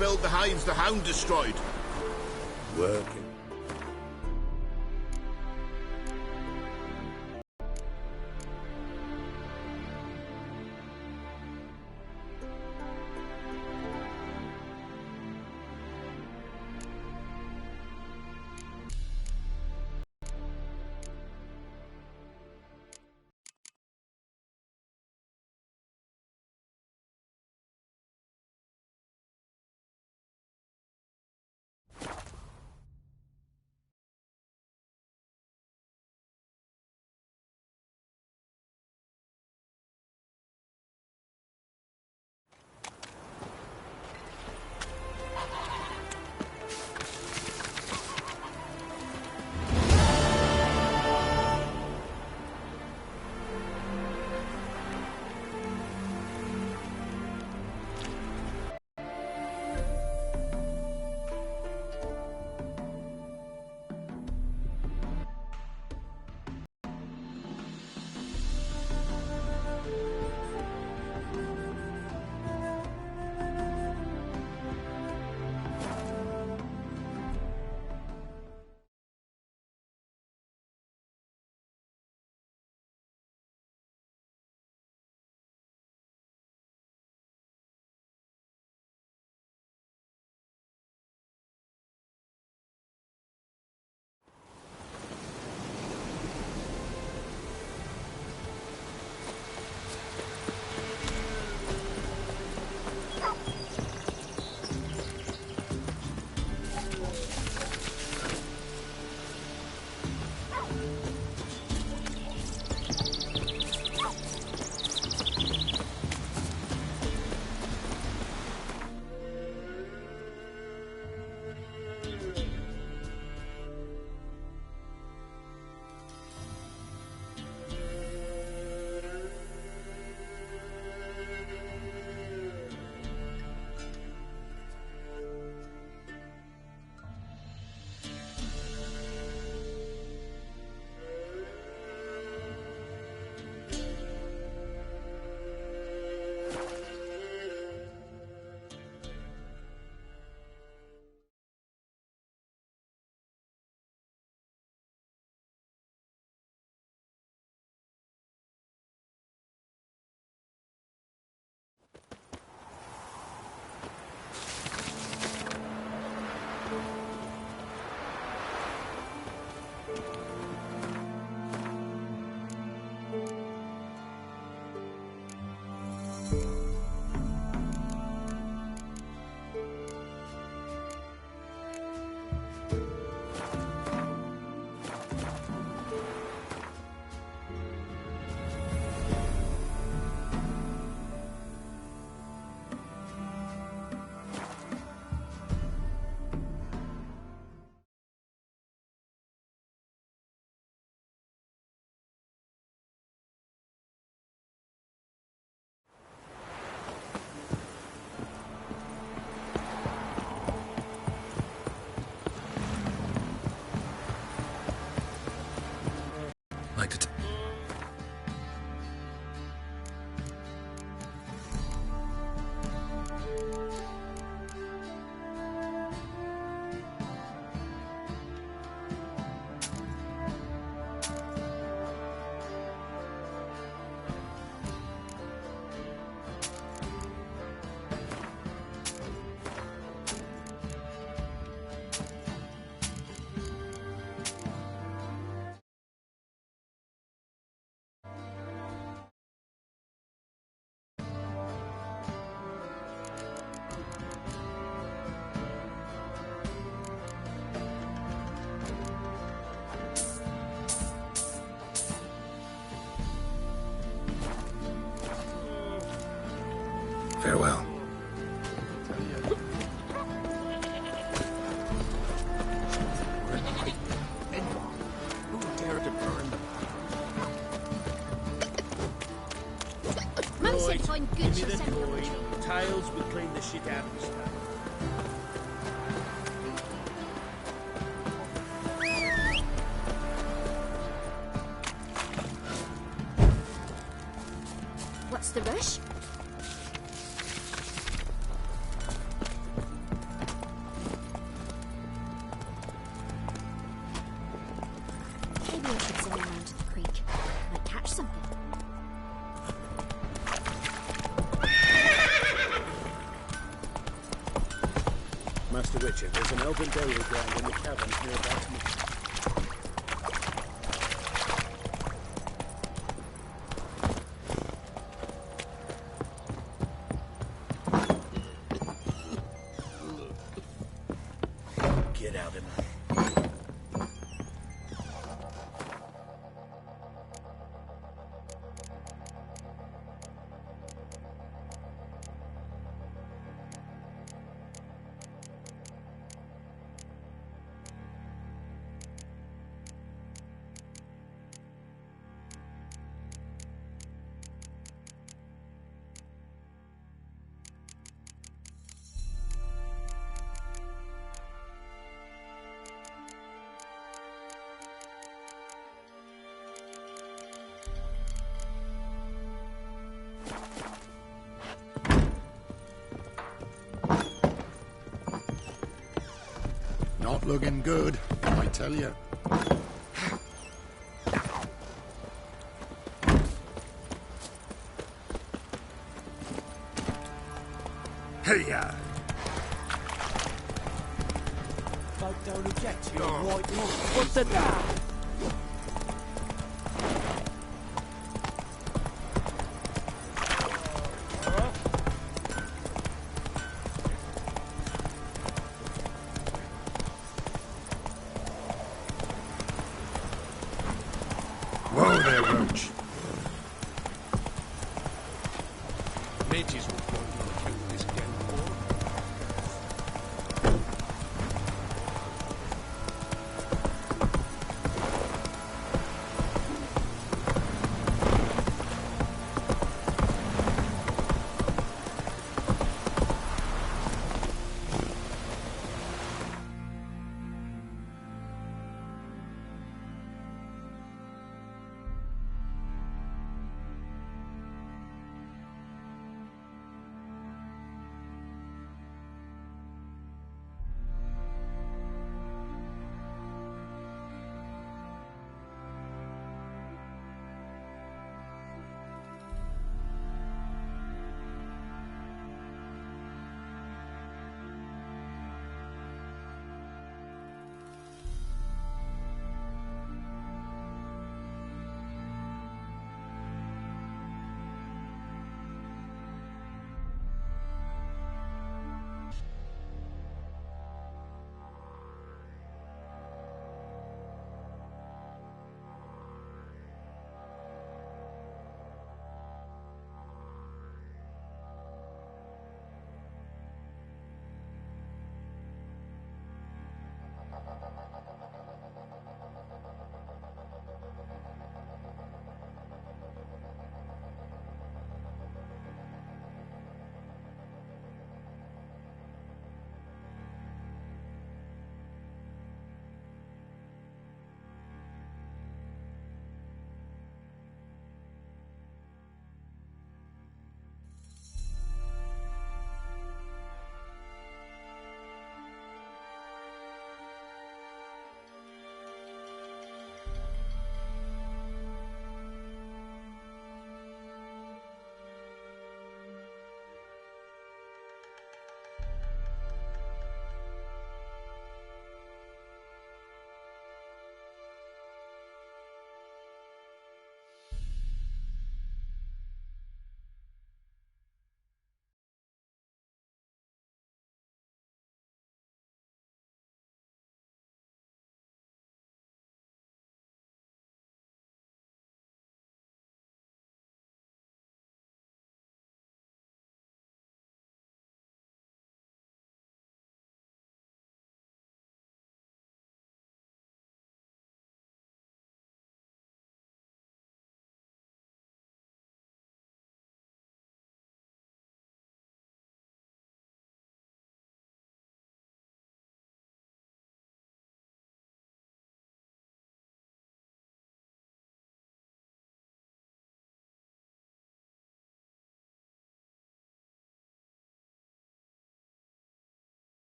rebuild the hives the Hound destroyed? Working. Like to farewell. Mum said find good Give me she'll the send toy. them. Tiles will clean the shit out of this town. What's the rush? Mr. Richard, there's an elven dairy ground in the caverns nearby. Get out of my... Not looking good, I tell you. Hey-ya! Folk don't eject you, white knight. What's the da? Whoa there, Roach. Mages will want to kill this game for.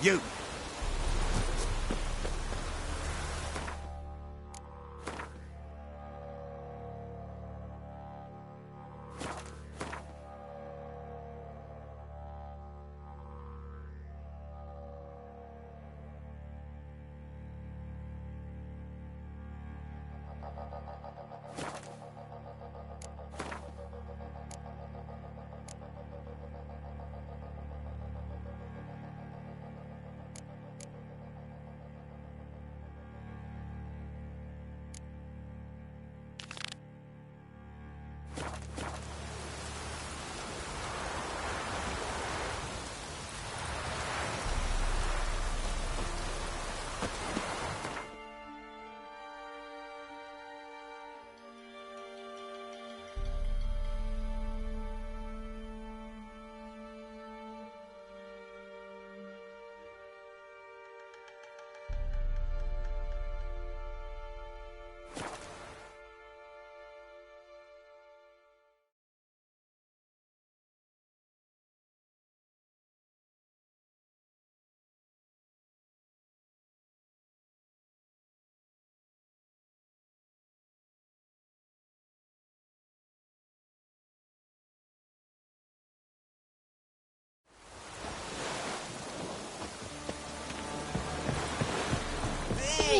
You!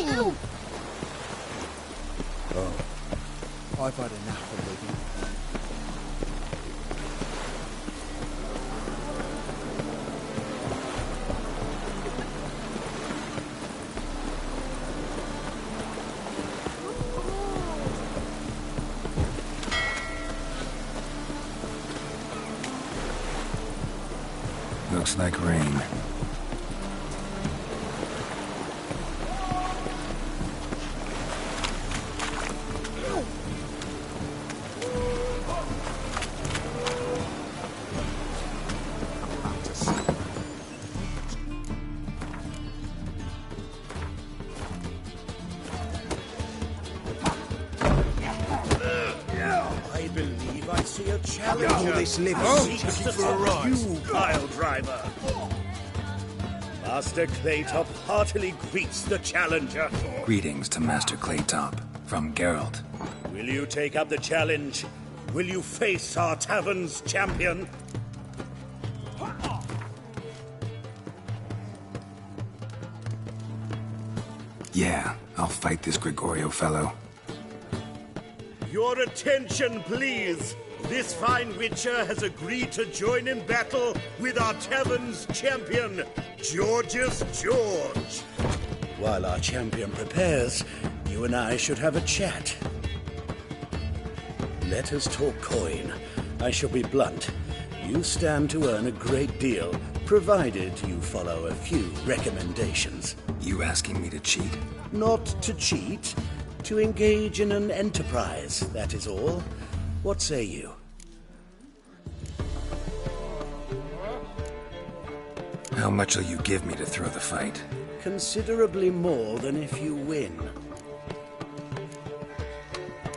Ow! I've had enough of living. Looks like rain. I believe I see a challenger. All this living. Seeks to stop you, pile driver. Master Claytop heartily greets the challenger. Greetings to Master Claytop, from Geralt. Will you take up the challenge? Will you face our tavern's champion? Yeah, I'll fight this Gregorio fellow. Your attention, please. This fine witcher has agreed to join in battle with our tavern's champion, Georgius George. While our champion prepares, you and I should have a chat. Let us talk coin. I shall be blunt. You stand to earn a great deal, provided you follow a few recommendations. You asking me to cheat? Not to cheat, to engage in an enterprise, that is all. What say you? How much will you give me to throw the fight? Considerably more than if you win.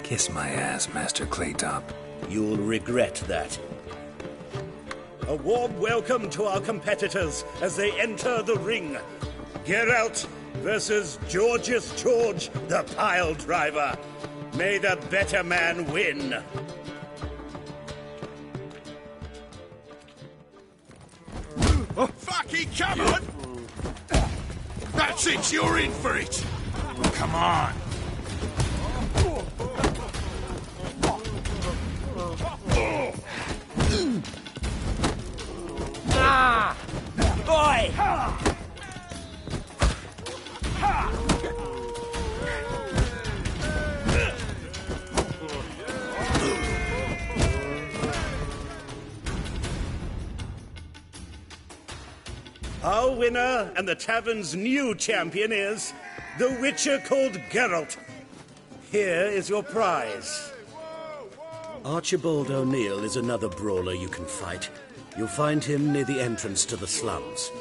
Kiss my ass, Master Claytop. You'll regret that. A warm welcome to our competitors as they enter the ring. Geralt versus Georgius George, the pile driver. May the better man win. Fucking come on! That's it, you're in for it! Come on! Boy! Our winner and the tavern's new champion is the Witcher called Geralt. Here is your prize. Archibald O'Neill is another brawler you can fight. You'll find him near the entrance to the slums.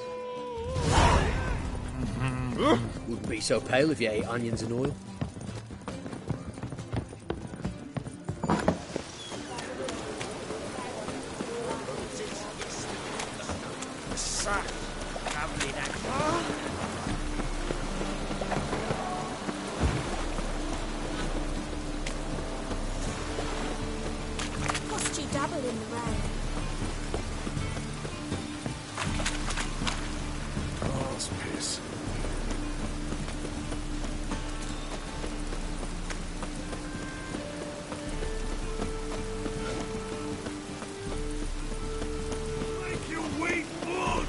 Wouldn't be so pale if you ate onions and oil. lovely, that. Cost you double in the rain. Oh, it's piss. Make your weak blood!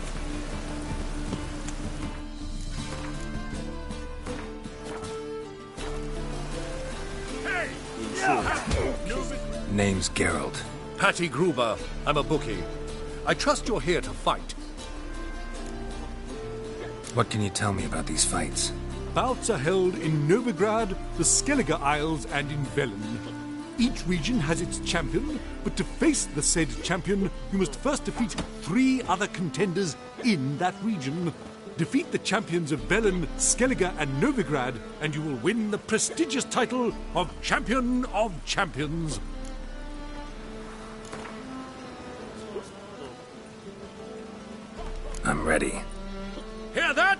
Hey! Name's Geralt. Patty Gruber. I'm a bookie. I trust you're here to fight. What can you tell me about these fights? Bouts are held in Novigrad, the Skellige Isles, and in Velen. Each region has its champion, but to face the said champion, you must first defeat 3 other contenders in that region. Defeat the champions of Velen, Skellige, and Novigrad, and you will win the prestigious title of Champion of Champions. I'm ready. Hear that?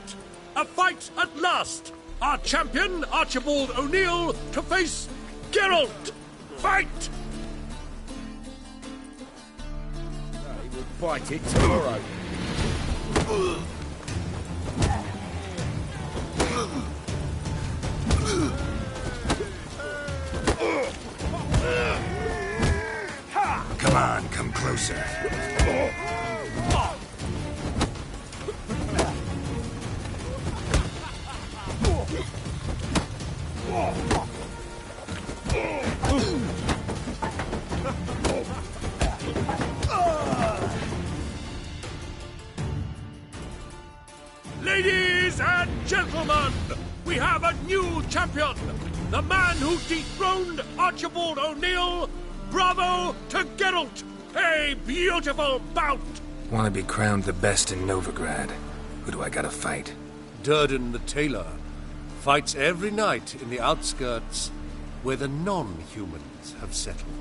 A fight at last! Our champion, Archibald O'Neill, to face Geralt! Fight! He will bite it tomorrow. Come on, come closer. Ladies and gentlemen, we have a new champion! The man who dethroned Archibald O'Neill! Bravo to Geralt! A beautiful bout! Want to be crowned the best in Novigrad? Who do I gotta fight? Durden the Tailor fights every night in the outskirts where the non-humans have settled.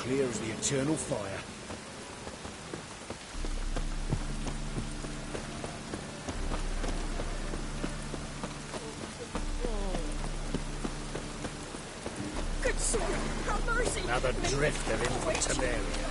clear as the eternal fire. Good sword, have mercy. Another drifter in for Temeria.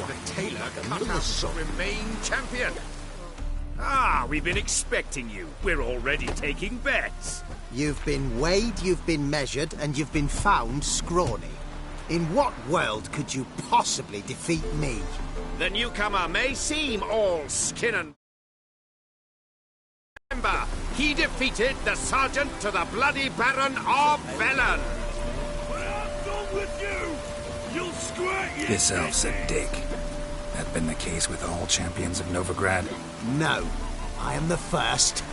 The tailor cut out to remain champion. Ah, we've been expecting you. We're already taking bets. You've been weighed, you've been measured, and you've been found scrawny. In what world could you possibly defeat me? The newcomer may seem all skin and... Remember, he defeated the sergeant to the bloody Baron of Velen. I'm done with you! You'll squirt your This elf's a dick. That been the case with all champions of Novigrad? No, I am the first.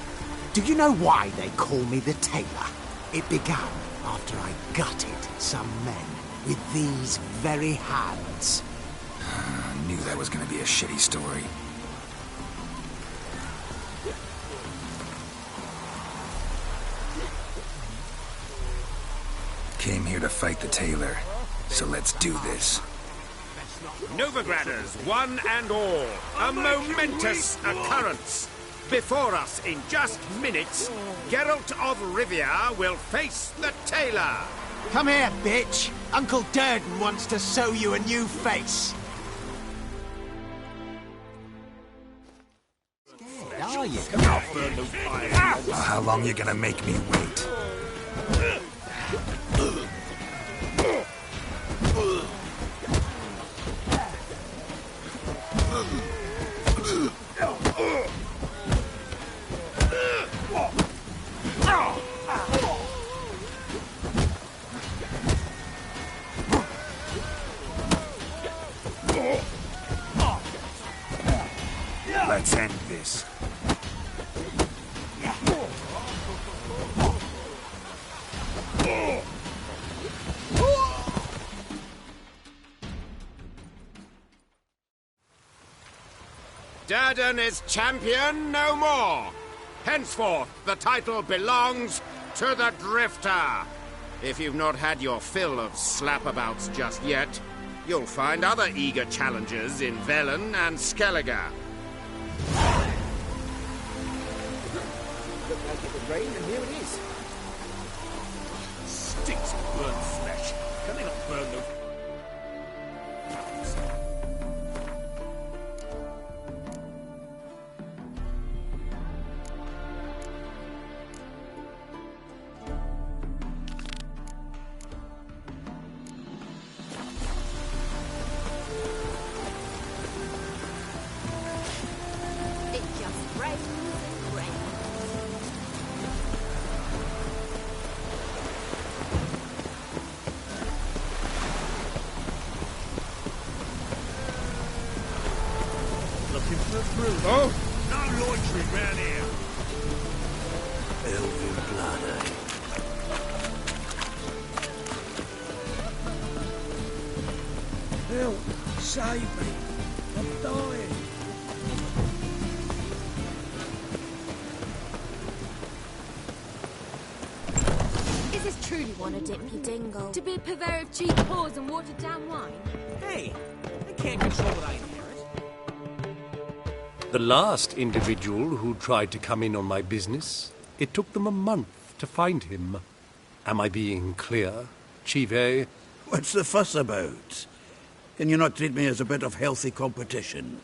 Do you know why they call me the Tailor? It began after I gutted some men with these very hands. I knew that was gonna be a shitty story. Came here to fight the tailor, so let's do this. Novigraders, one and all, a momentous occurrence. Before us, in just minutes, Geralt of Rivia will face the tailor. Come here, bitch. Uncle Durden wants to sew you a new face. Scared, are you? Well, how long you gonna make me wait? Let's end this. Durden is champion no more. Henceforth, the title belongs to the Drifter. If you've not had your fill of slapabouts just yet, you'll find other eager challengers in Velen and Skellige. Looked like it would rain, and here it is. Stinks of burnt flesh. Can they not burn those? It just rains and rains. Save me! I'm dying! Is this truly one to dip your dingle? To be a purveyor of cheap whores and watered down wine? Hey, I can't control what I inherit. The last individual who tried to come in on my business, it took them a month to find him. Am I being clear, Chive? What's the fuss about? Can you not treat me as a bit of healthy competition?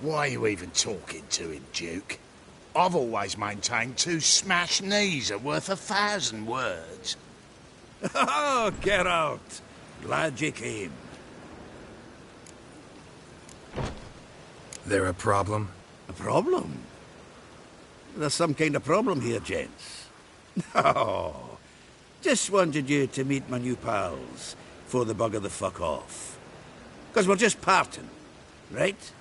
Why are you even talking to him, Duke? I've always maintained 2 smashed knees are worth 1,000 words. Oh, get out! Glad you came. There a problem? A problem? There's some kind of problem here, gents. No. Just wanted you to meet my new pals before they bugger the fuck off. Because we're just parting, right?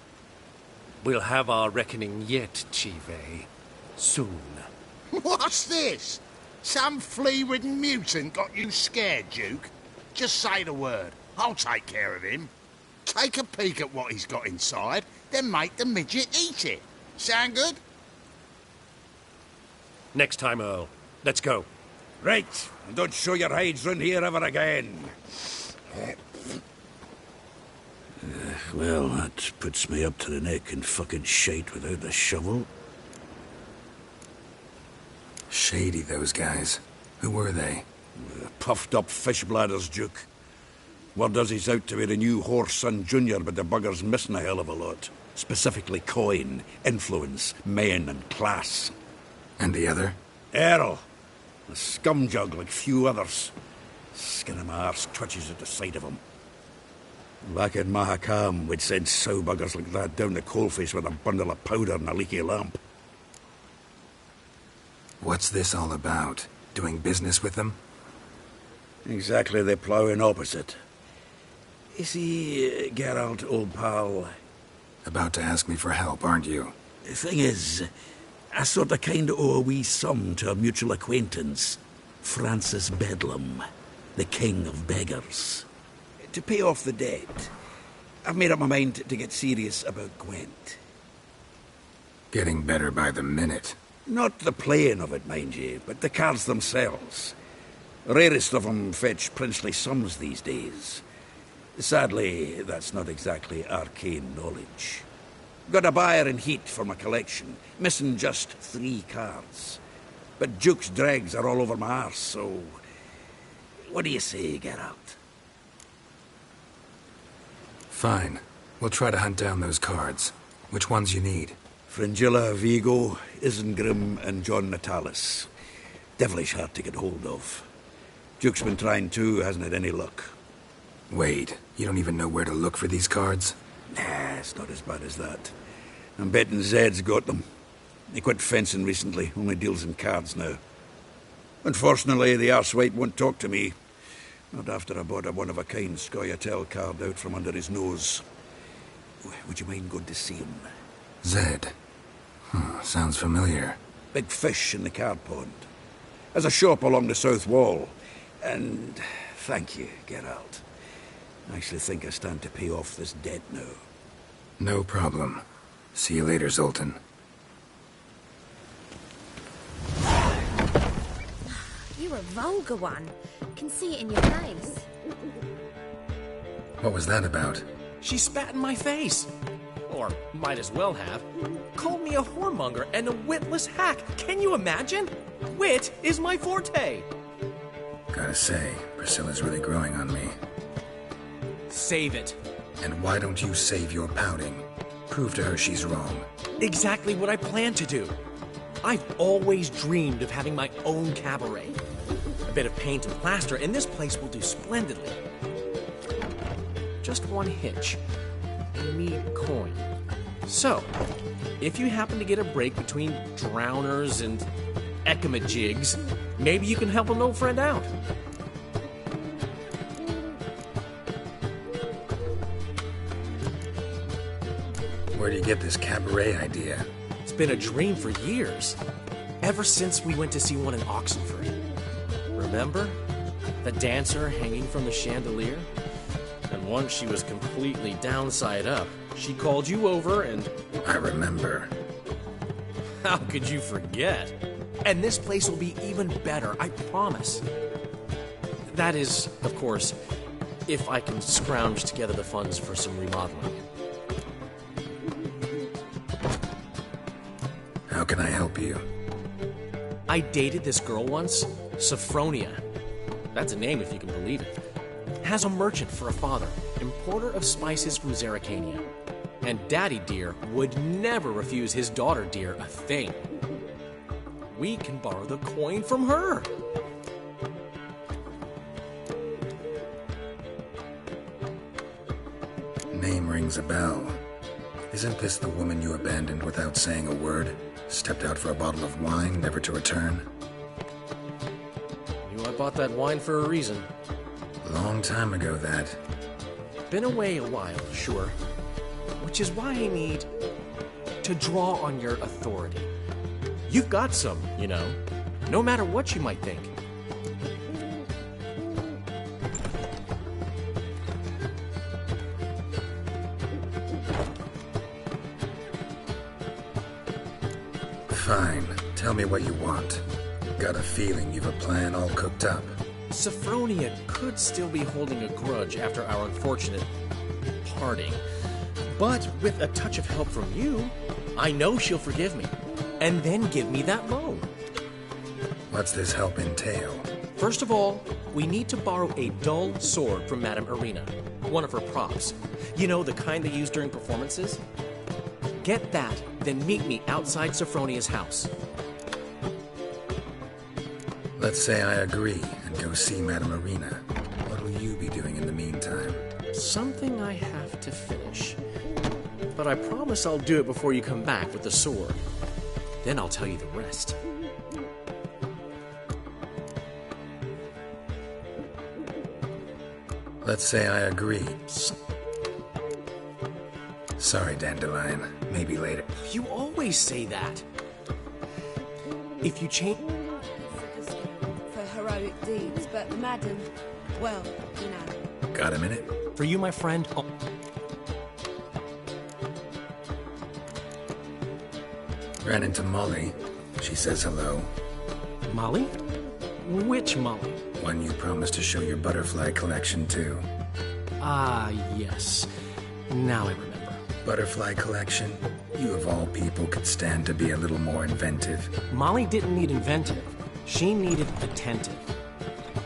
We'll have our reckoning yet, Chive. Soon. What's this? Some flea-ridden mutant got you scared, Duke? Just say the word. I'll take care of him. Take a peek at what he's got inside, then make the midget eat it. Sound good? Next time, Earl. Let's go. Right, and don't show your hides round here ever again. Well, that puts me up to the neck in fucking shite without a shovel. Shady, those guys. Who were they? Puffed up fish bladders, Duke. Word does he's out to be the new Whoreson Jr., but the bugger's missing a hell of a lot. Specifically coin, influence, men, and class. And the other? Earl. A scumjug like few others. Skin of my arse twitches at the sight of him. Back in Mahakam, we'd send sow buggers like that down the coalface with a bundle of powder and a leaky lamp. What's this all about? Doing business with them? Exactly the ploughing opposite. You see, Geralt, old pal... About to ask me for help, aren't you? The thing is, I sort of kind of owe a wee sum to a mutual acquaintance. Francis Bedlam, the king of beggars. To pay off the debt, I've made up my mind to get serious about Gwent. Getting better by the minute. Not the playing of it, mind you, but the cards themselves. Rarest of them fetch princely sums these days. Sadly, that's not exactly arcane knowledge. Got a buyer in heat for my collection, missing just 3 cards. But Duke's dregs are all over my arse, so... What do you say, Geralt? Fine. We'll try to hunt down those cards. Which ones you need? Fringilla, Vigo, Isengrim, and John Natalis. Devilish hard to get hold of. Duke's been trying too, hasn't had any luck. Wait, you don't even know where to look for these cards? Nah, it's not as bad as that. I'm betting Zed's got them. He quit fencing recently, only deals in cards now. Unfortunately, the arsewipe won't talk to me. Not after I bought a one-of-a-kind Scoia'tael card out from under his nose. Would you mind going to see him? Zed. Sounds familiar. Big fish in the card pond. Has a shop along the south wall. And thank you, Geralt. I actually think I stand to pay off this debt now. No problem. See you later, Zoltan. You're a vulgar one. Can see it in your face. What was that about? She spat in my face. Or might as well have. Called me a whoremonger and a witless hack. Can you imagine? Wit is my forte. Gotta say, Priscilla's really growing on me. Save it. And why don't you save your pouting? Prove to her she's wrong. Exactly what I plan to do. I've always dreamed of having my own cabaret. A bit of paint and plaster, and this place will do splendidly. Just one hitch. I need coin. So, if you happen to get a break between drowners and ekamajigs, maybe you can help an old friend out. Where do you get this cabaret idea? It's been a dream for years. Ever since we went to see one in Oxenford. Remember? The dancer hanging from the chandelier? And once she was completely downside up, she called you over and... I remember. How could you forget? And this place will be even better, I promise. That is, of course, if I can scrounge together the funds for some remodeling. How can I help you? I dated this girl once, Sophronia. That's a name if you can believe it. Has a merchant for a father, importer of spices from Zerrikania. And Daddy Dear would never refuse his daughter Dear a thing. We can borrow the coin from her. Name rings a bell. Isn't this the woman you abandoned without saying a word? Stepped out for a bottle of wine, never to return? Knew I bought that wine for a reason. Long time ago, that. Been away a while, sure. Which is why I need to draw on your authority. You've got some, you know, no matter what you might think. Fine. Tell me what you want. Got a feeling you've a plan all cooked up. Sophronia could still be holding a grudge after our unfortunate parting. But with a touch of help from you, I know she'll forgive me. And then give me that loan. What's this help entail? First of all, we need to borrow a dull sword from Madame Arena. One of her props. You know, the kind they use during performances? Get that, then meet me outside Sophronia's house. Let's say I agree and go see Madame Arena. What will you be doing in the meantime? Something I have to finish. But I promise I'll do it before you come back with the sword. Then I'll tell you the rest. Let's say I agree. Sorry, Dandelion. Maybe later. You always say that. If you change... For heroic deeds, but Madam, well, you know. Got a minute? For you, my friend... Ran into Molly. She says hello. Molly? Which Molly? One you promised to show your butterfly collection to. Ah, yes. Now I remember. Butterfly collection? You of all people could stand to be a little more inventive. Molly didn't need inventive. She needed attentive.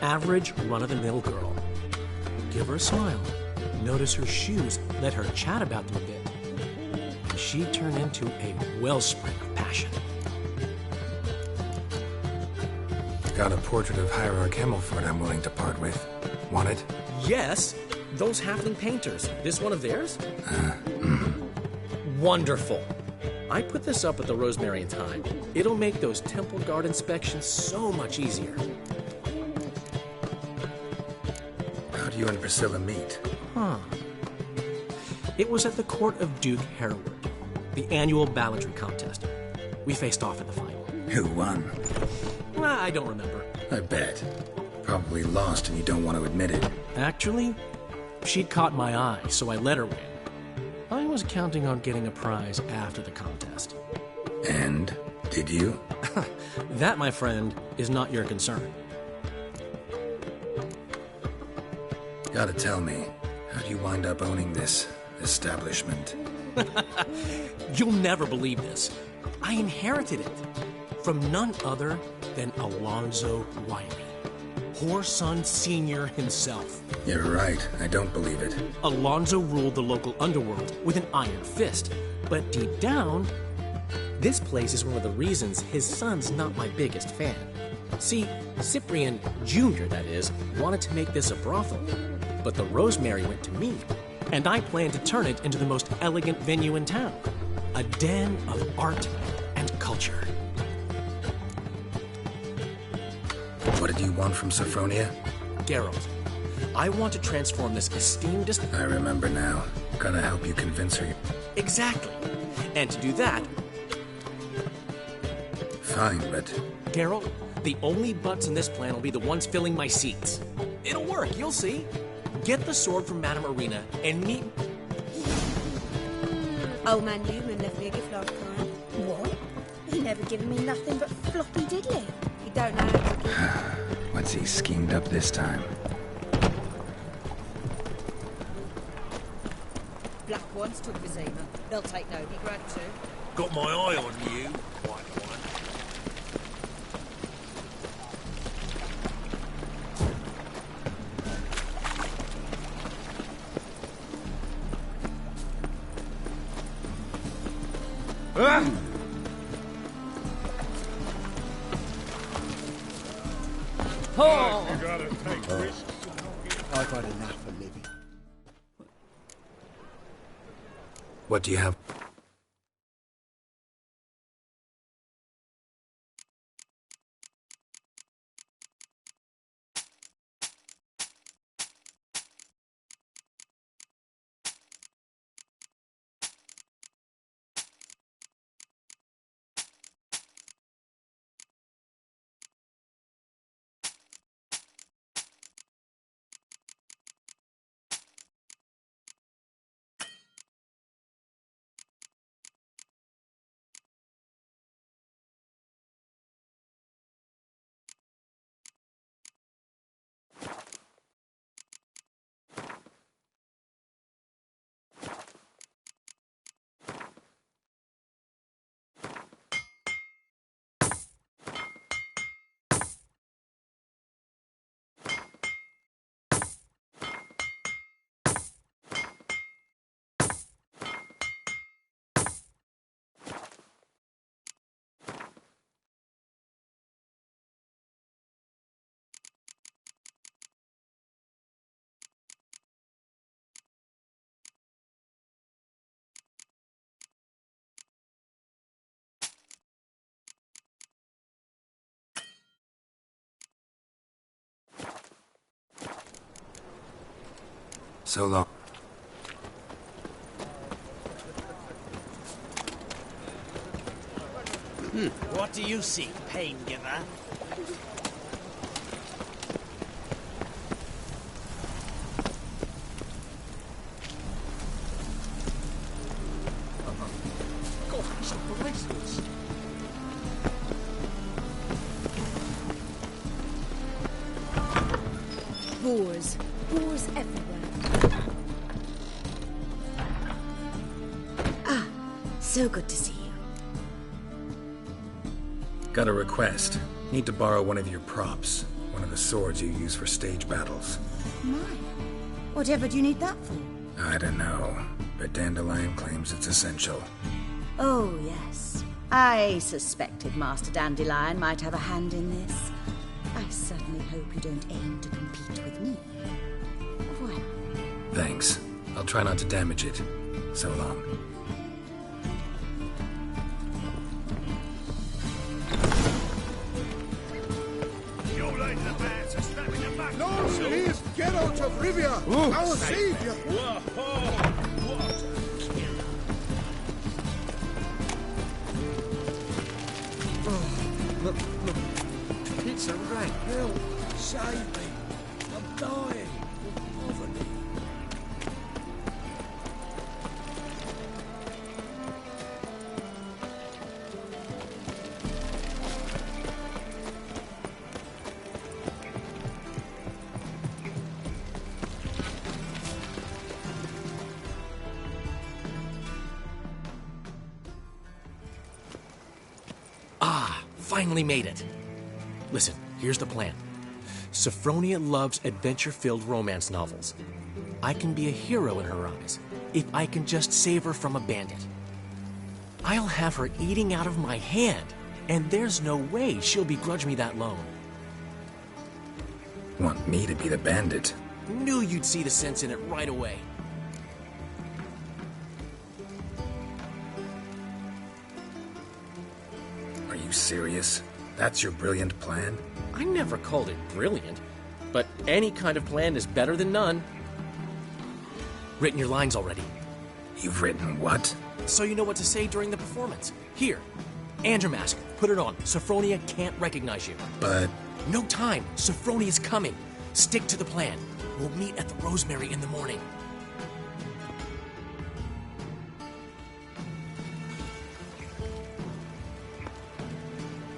Average, run-of-the-mill girl. Give her a smile. Notice her shoes. Let her chat about them a bit. And she turned into a wellspring of passion. Got a portrait of Hierarch Himmelford I'm willing to part with. Want it? Yes. Those halfling painters. This one of theirs? Wonderful. I put this up at the Rosemary in time. It'll make those temple guard inspections so much easier. How'd you and Priscilla meet? It was at the court of Duke Hereward, the annual balladry contest. We faced off in the final. Who won? I don't remember. I bet. Probably lost and you don't want to admit it. Actually, she'd caught my eye, so I let her win. I was counting on getting a prize after the contest. And? Did you? That, my friend, is not your concern. Gotta tell me, how'd you wind up owning this establishment? You'll never believe this. I inherited it from none other than Alonzo Wiley, Whoreson Sr. himself. You're right, I don't believe it. Alonzo ruled the local underworld with an iron fist, but deep down, this place is one of the reasons his son's not my biggest fan. See, Cyprian Jr., that is, wanted to make this a brothel, but the Rosemary went to me, and I planned to turn it into the most elegant venue in town, a den of art and culture. What did you want from Sophronia? Geralt, I want to transform this esteemed... I remember now. Gonna help you convince her. Exactly. And to do that... Fine, but... Geralt, the only butts in this plan will be the ones filling my seats. It'll work, you'll see. get the sword from Madame Arena and meet... Old man Newman left me a gift last time. What? He never given me nothing but floppy diddly. You don't know how to give. What's he schemed up this time? Black ones took Vizima. They'll take Novigrad too. Got my eye on you, white one. Oh! You gotta take risks. I've had enough of living. What do you have? So long. What do you seek, pain giver? God, it's the police. Boars. Boars everywhere. Ah, so good to see you. Got a request. Need to borrow one of your props. One of the swords you use for stage battles. My. Whatever do you need that for? I don't know, but Dandelion claims it's essential. Oh, yes. I suspected Master Dandelion might have a hand in this. I certainly hope you don't aim to compete with me. Voilà. Thanks. I'll try not to damage it. So long. Lord, it is Geralt of Rivia, our savior. Look. It's a rat. Help. Save me. I'm dying of poverty. Finally made it. Listen, here's the plan. Sophronia loves adventure-filled romance novels. I can be a hero in her eyes if I can just save her from a bandit. I'll have her eating out of my hand, and there's no way she'll begrudge me that loan. Want me to be the bandit? Knew you'd see the sense in it right away. Are you serious? That's your brilliant plan? I never called it brilliant, but any kind of plan is better than none. Written your lines already. You've written what? So you know what to say during the performance. Here, Andrew Mask, put it on. Sophronia can't recognize you. But... No time. Sophronia's coming. Stick to the plan. We'll meet at the Rosemary in the morning.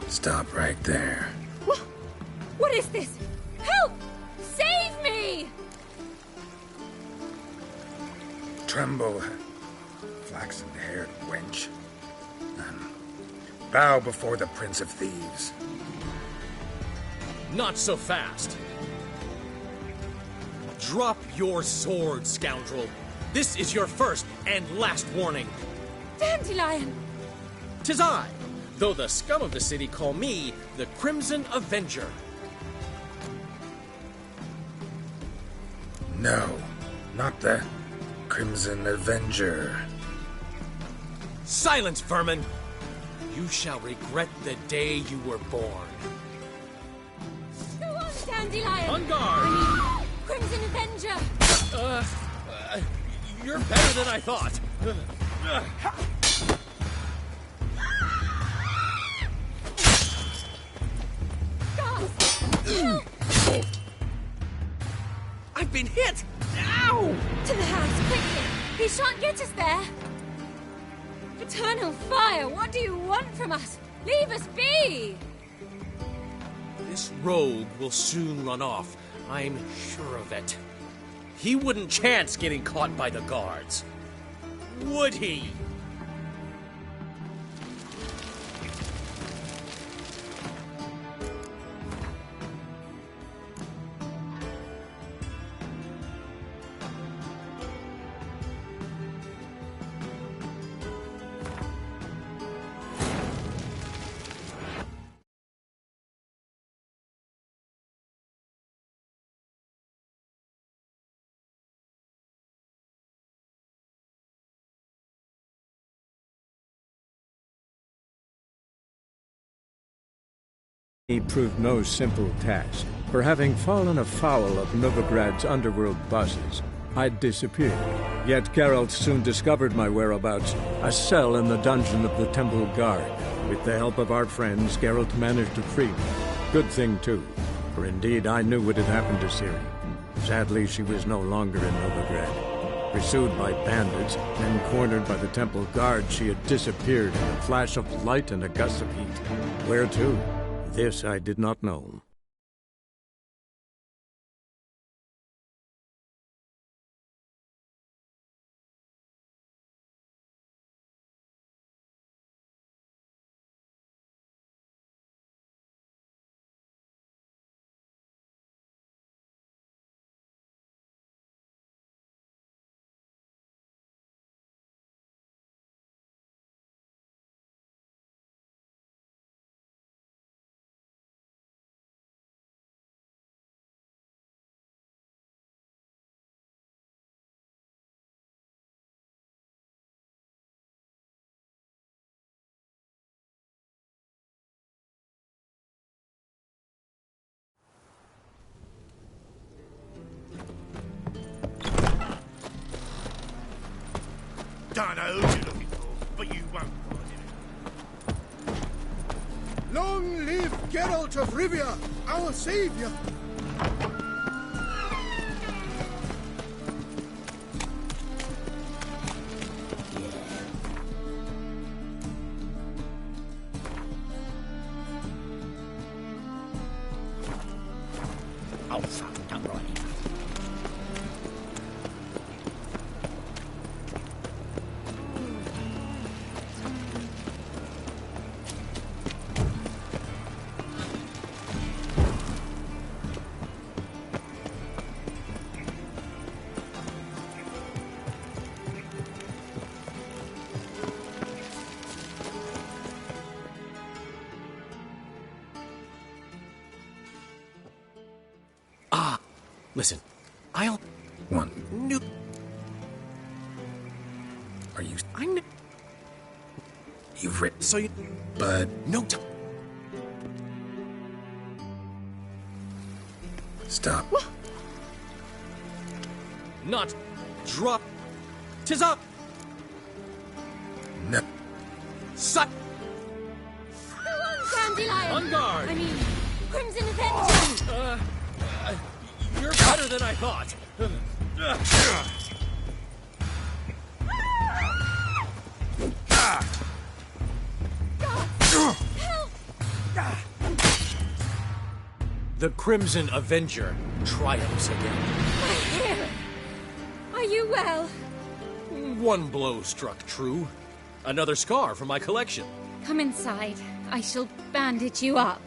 Stop right there. What is this? Help! Save me! Tremble, flaxen-haired wench. Bow before the Prince of Thieves. Not so fast. Drop your sword, scoundrel. This is your first and last warning. Dandelion! 'Tis I, though the scum of the city call me the Crimson Avenger. No, not the Crimson Avenger. Silence, vermin! You shall regret the day you were born. Go on, Dandelion! On guard! I mean, Crimson Avenger! You're better than I thought. Guys! I've been hit! Ow! To the house, quickly! He shan't get us there! Eternal fire, what do you want from us? Leave us be! This rogue will soon run off. I'm sure of it. He wouldn't chance getting caught by the guards. Would he? He proved no simple task, for having fallen afoul of Novigrad's underworld bosses, I'd disappeared. Yet Geralt soon discovered my whereabouts, a cell in the dungeon of the Temple Guard. With the help of our friends, Geralt managed to free me. Good thing, too, for indeed I knew what had happened to Ciri. Sadly, she was no longer in Novigrad. Pursued by bandits, then cornered by the Temple Guard, she had disappeared in a flash of light and a gust of heat. Where to? This I did not know. Don't know who you're looking for, but you won't find him. Long live Geralt of Rivia, our savior! Oh, fuck, don't write it. Listen, I'll... One. No. Are you... I know... You've written... So you... But... No time. Stop. What? Not... Drop... 'Tis up! No. Suck! Go on, Dandelion! On guard! I mean, Crimson Avenger! better than I thought. The Crimson Avenger triumphs again. My hero! Are you well? One blow struck true. Another scar from my collection. Come inside. I shall bandage you up.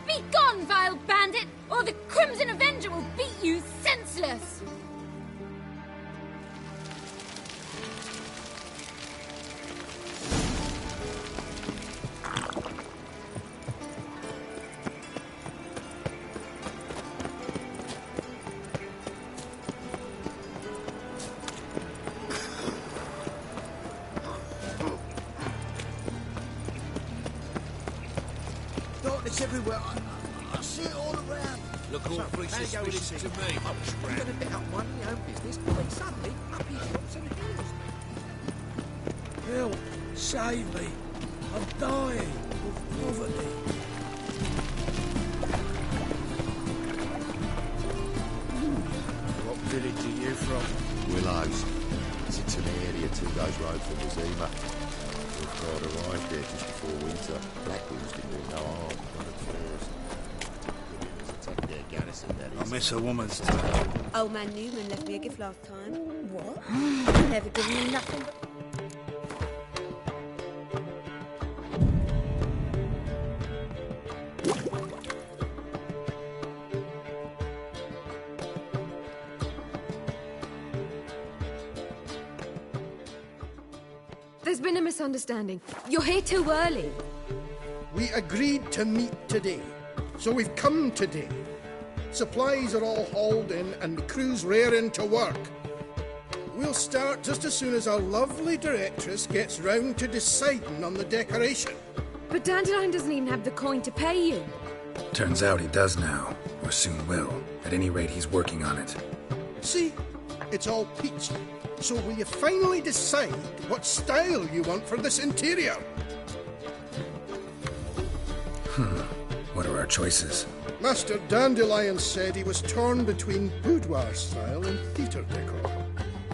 Be gone, vile bandit, or the Crimson Avenger will beat you senseless! Darkness everywhere. I see it all around. Look awfully suspicious to me. You're going to be out minding your own business, but suddenly up he drops and heals me. Help! Save me! I'm dying of poverty. What village are you from? Willows. Sits in the area 2 days' road from Zima. We've got arrived there just before winter. Black Bulls didn't do no harm. Not at first. It was attacked their garrison, that I is. miss a woman's tale. Old man Newman left me a gift last time. What? Never given me nothing but... There's been a misunderstanding. You're here too early. We agreed to meet today, so we've come today. Supplies are all hauled in and the crew's raring to work. We'll start just as soon as our lovely directress gets round to deciding on the decoration. But Dandelion doesn't even have the coin to pay you. Turns out he does now, or soon will. At any rate, he's working on it. See? It's all peachy. So will you finally decide what style you want for this interior? What are our choices? Master Dandelion said he was torn between boudoir style and theatre decor.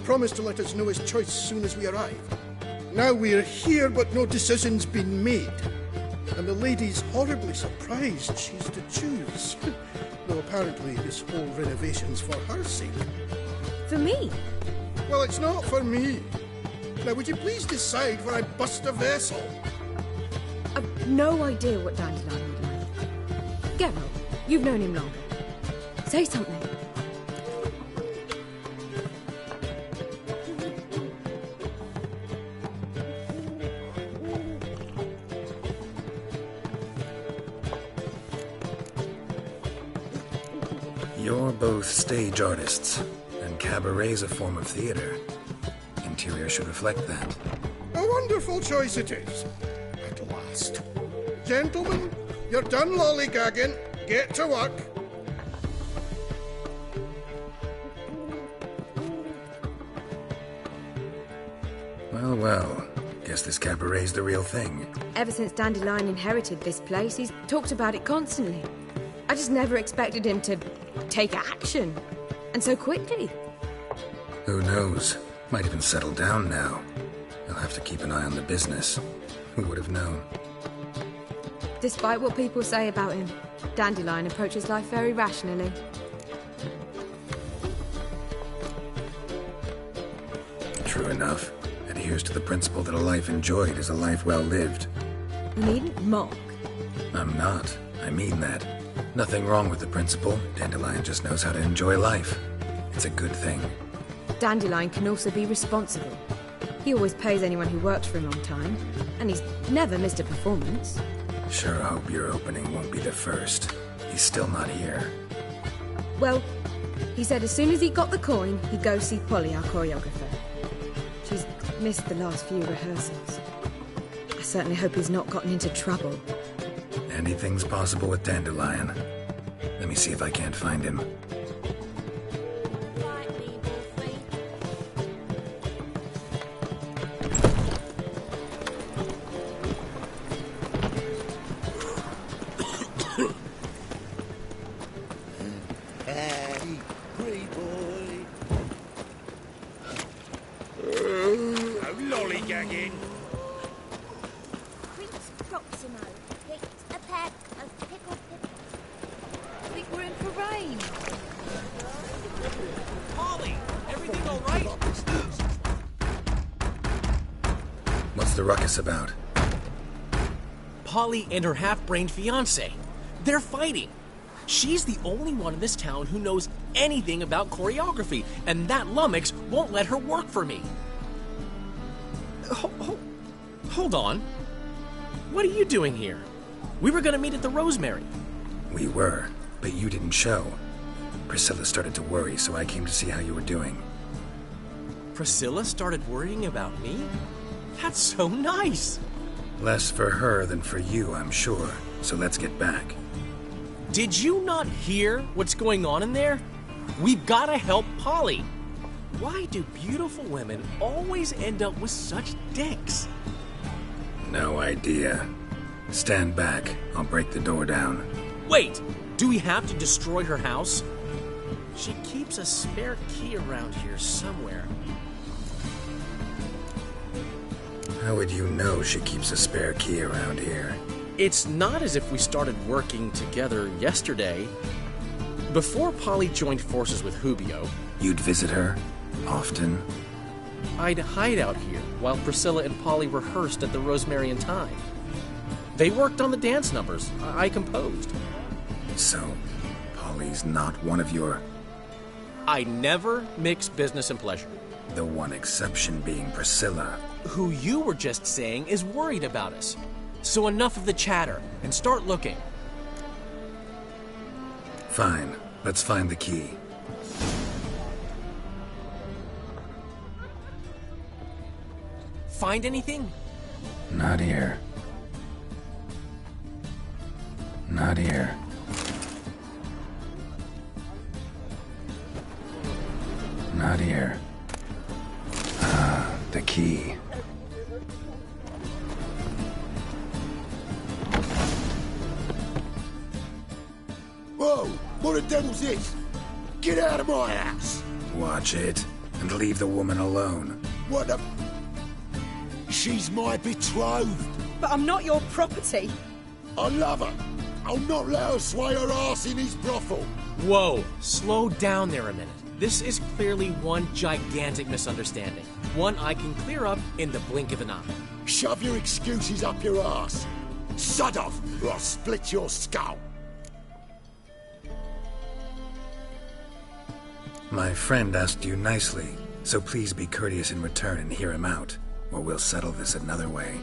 Promised to let us know his choice as soon as we arrived. Now we're here, but no decision's been made. And the lady's horribly surprised she's to choose. Though apparently this whole renovation's for her sake. For me? Well, it's not for me. Now, would you please decide where I bust a vessel? I've no idea what Dandelion would like. Geralt, you've known him longer. Say something. You're both stage artists, and cabaret's a form of theater. Interior should reflect that. A wonderful choice it is. At last. Gentlemen, you're done lollygagging. Get to work. Well, well. Guess this cabaret's the real thing. Ever since Dandelion inherited this place, he's talked about it constantly. I just never expected him to take action. And so quickly. Who knows? Might even settle down now. I'll have to keep an eye on the business. Who would have known? Despite what people say about him, Dandelion approaches life very rationally. True enough. Adheres to the principle that a life enjoyed is a life well lived. You needn't mock. I'm not. I mean that. Nothing wrong with the principle. Dandelion just knows how to enjoy life. It's a good thing. Dandelion can also be responsible. He always pays anyone who works for him on time, and he's never missed a performance. Sure hope your opening won't be the first. He's still not here. Well, he said as soon as he got the coin, he'd go see Polly, our choreographer. She's missed the last few rehearsals. I certainly hope he's not gotten into trouble. Anything's possible with Dandelion. Let me see if I can't find him. the ruckus about? Polly and her half-brained fiancé. They're fighting. She's the only one in this town who knows anything about choreography, and that lummox won't let her work for me. Hold on. What are you doing here? We were gonna meet at the Rosemary. We were, but you didn't show. Priscilla started to worry, so I came to see how you were doing. Priscilla started worrying about me? That's so nice! Less for her than for you, I'm sure. So let's get back. Did you not hear what's going on in there? We've gotta help Polly. Why do beautiful women always end up with such dicks? No idea. Stand back. I'll break the door down. Wait! Do we have to destroy her house? She keeps a spare key around here somewhere. How would you know she keeps a spare key around here? It's not as if we started working together yesterday. Before Polly joined forces with Hubio... You'd visit her? Often? I'd hide out here while Priscilla and Polly rehearsed at the Rosemary and Thyme. They worked on the dance numbers I composed. So, Polly's not one of your... I never mix business and pleasure. The one exception being Priscilla. Who you were just saying is worried about us. So enough of the chatter, and start looking. Fine. Let's find the key. Find anything? Not here. Not here. Not here. Ah, the key. Whoa! What the devil's this? Get out of my house! Watch it, and leave the woman alone. What the... She's my betrothed. But I'm not your property. I love her. I'll not let her sway her ass in his brothel. Whoa, slow down there a minute. This is clearly one gigantic misunderstanding. One I can clear up in the blink of an eye. Shove your excuses up your ass. Sod off, or I'll split your skull. My friend asked you nicely, so please be courteous in return and hear him out, or we'll settle this another way.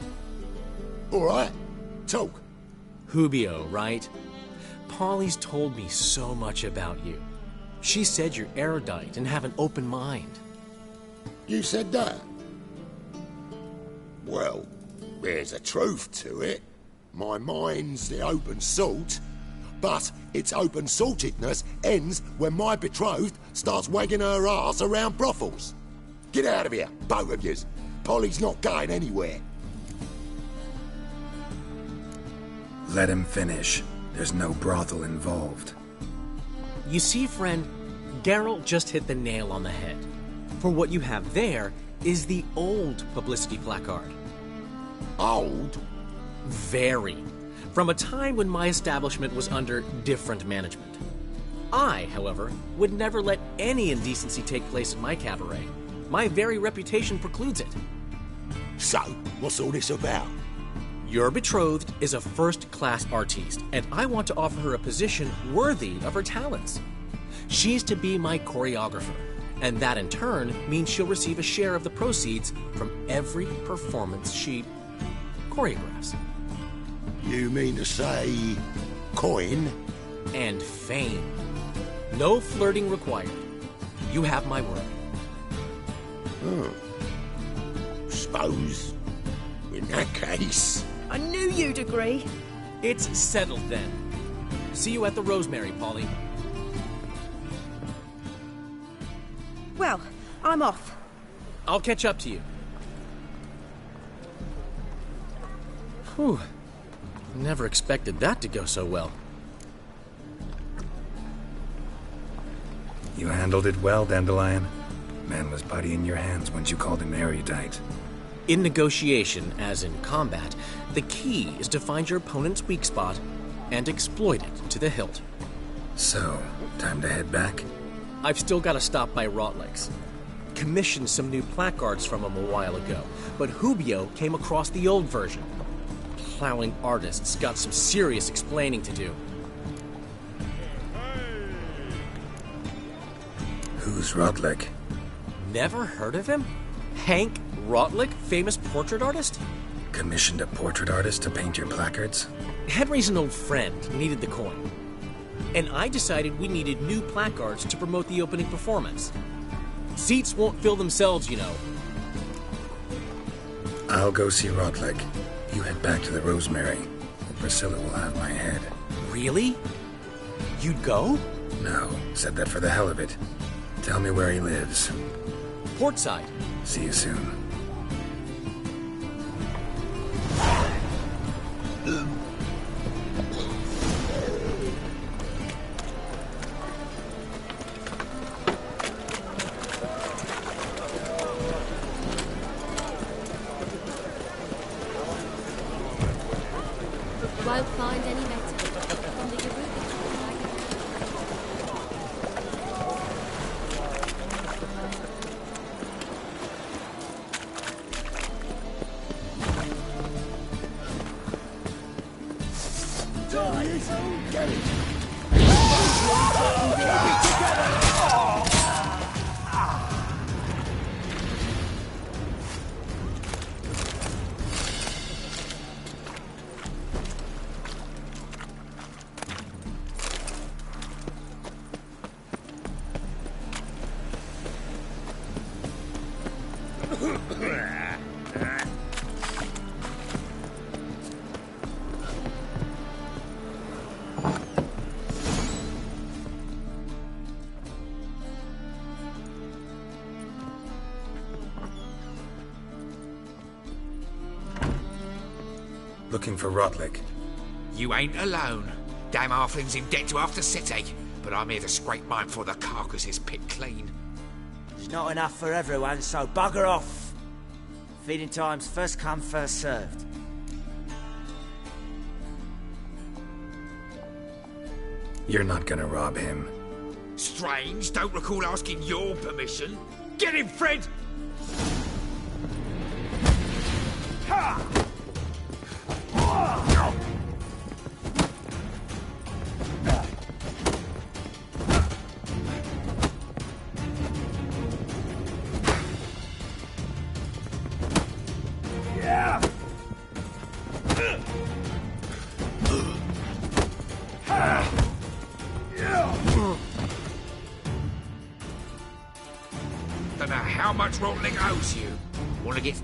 All right. Talk. Hubio, right? Polly's told me so much about you. She said you're erudite and have an open mind. You said that? Well, there's a truth to it. My mind's the open salt, but its open saltedness ends when my betrothed starts wagging her ass around brothels. Get out of here, both of yous. Polly's not going anywhere. Let him finish. There's no brothel involved. You see, friend, Geralt just hit the nail on the head. For what you have there is the old publicity placard. Old? Very. From a time when my establishment was under different management. I, however, would never let any indecency take place in my cabaret. My very reputation precludes it. So, what's all this about? Your betrothed is a first-class artiste, and I want to offer her a position worthy of her talents. She's to be my choreographer, and that in turn means she'll receive a share of the proceeds from every performance she choreographs. You mean to say... coin? And fame. No flirting required. You have my word. Oh. Suppose... in that case... I knew you'd agree. It's settled then. See you at the Rosemary, Polly. Well, I'm off. I'll catch up to you. Whew. Never expected that to go so well. You handled it well, Dandelion. Man was putty in your hands once you called him erudite. In negotiation, as in combat, the key is to find your opponent's weak spot and exploit it to the hilt. So, time to head back? I've still got to stop by Rotlegs. commissioned some new placards from him a while ago, but Hubio came across the old version. Plowing artists got some serious explaining to do. Who's Rodlick? Never heard of him? Hank Rotlick, famous portrait artist? Commissioned a portrait artist to paint your placards? Henry's an old friend, needed the coin. And I decided we needed new placards to promote the opening performance. Seats won't fill themselves, you know. I'll go see Rodlick. You head back to the Rosemary. Priscilla will have my head. Really? You'd go? No, said that for the hell of it. Tell me where he lives. Portside. See you soon. Won't find any better. From the Eureka. Get it! Looking for Rodlick. You ain't alone. Damn halfling's in debt to half the city, but I'm here to scrape mine for the carcass is picked clean. There's not enough for everyone, so bugger off. Feeding time's first come, first served. You're not gonna rob him. Strange, don't recall asking your permission. Get him, Fred! Ha! Don't know how much Rotling owes you. Wanna get...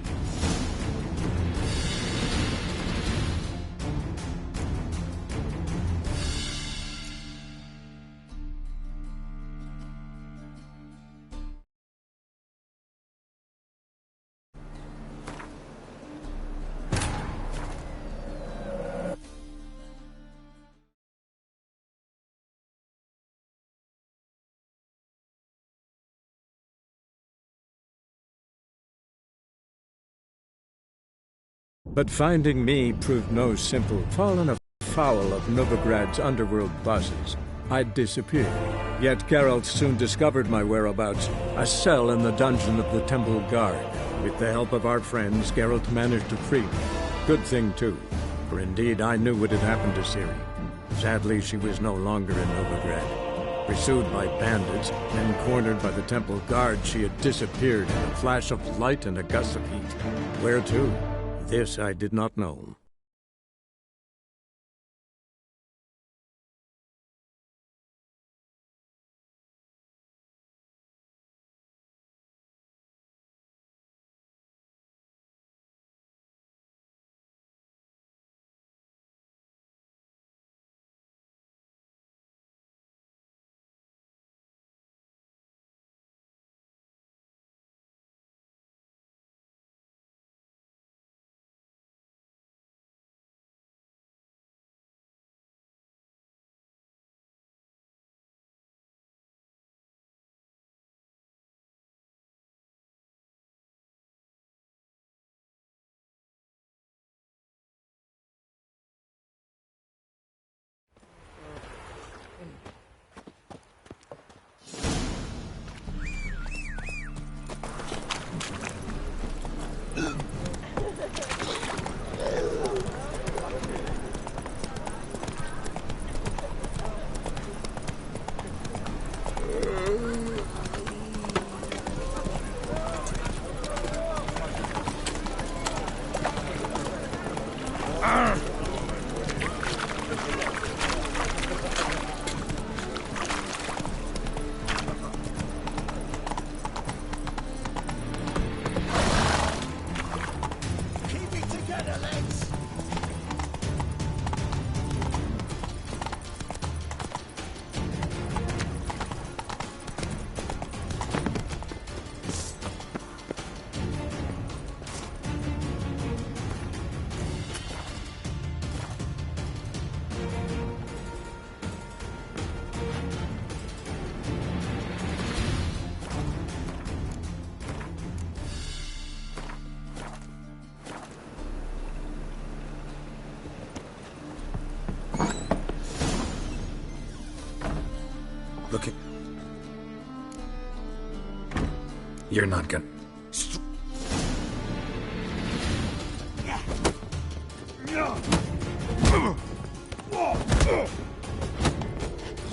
But finding me proved no simple. Fallen afoul of Novigrad's underworld bosses, I'd disappeared. Yet Geralt soon discovered my whereabouts, a cell in the dungeon of the Temple Guard. With the help of our friends, Geralt managed to free me. Good thing, too, for indeed I knew what had happened to Ciri. Sadly, she was no longer in Novigrad. Pursued by bandits, then cornered by the Temple Guard, she had disappeared in a flash of light and a gust of heat. Where to? This I did not know. Looking... You're not gonna...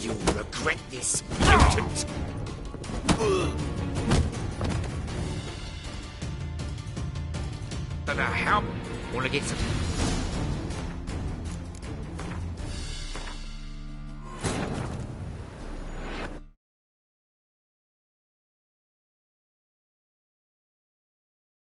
You'll regret this, mutant! Don't know how. Wanna get some